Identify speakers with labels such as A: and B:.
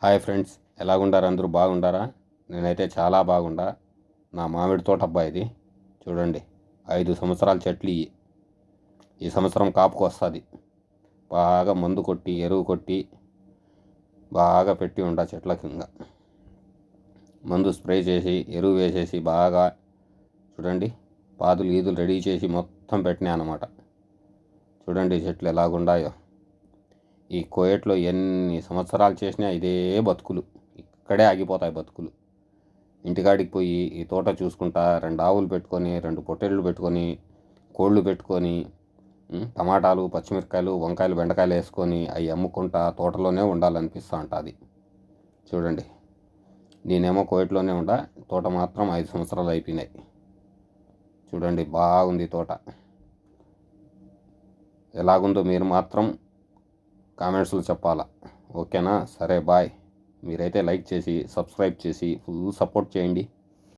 A: Hi friends, ఎలాగుండారు? అందరూ బాగుండారా? నేనైతే చాలా బాగుండా. నా మామిడి తోట అబ్బా ఇది. చూడండి, 5 సంవత్సరాల చెట్లు ఇవి. ఈ సంవత్సరం కాపుకు వస్తుంది. బాగా మందు కొట్టి ఎరువు కొట్టి బాగా పెట్టి ఉండా చెట్ల కింద. మందు స్ప్రే చేసి ఎరువు వేసేసి బాగా చూడండి, పాదులు ఈదులు రెడీ చేసి మొత్తం పెట్టినా అన్నమాట. చూడండి చెట్లు ఎలాగుండాయో. ఈ కోయట్లో ఎన్ని సంవత్సరాలు చేసినా ఇదే బతుకులు. ఇక్కడే ఆగిపోతాయి బతుకులు. ఇంటికాడికి పోయి ఈ తోట చూసుకుంటా 2 ఆవులు పెట్టుకొని 2 పొట్టేళ్ళు పెట్టుకొని కోళ్ళు పెట్టుకొని టమాటాలు పచ్చిమిరకాయలు వంకాయలు బెండకాయలు వేసుకొని అవి అమ్ముకుంటా తోటలోనే ఉండాలనిపిస్తూ ఉంటుంది. చూడండి, నేనేమో కోయట్లోనే ఉండా, తోట మాత్రం 5 సంవత్సరాలు అయిపోయినాయి. చూడండి, బాగుంది తోట. ఎలాగుందో మీరు మాత్రం కామెంట్స్లో చెప్పాలా. ఓకేనా? సరే, బాయ్. మీరైతే లైక్ చేసి సబ్స్క్రైబ్ చేసి ఫుల్ సపోర్ట్ చేయండి.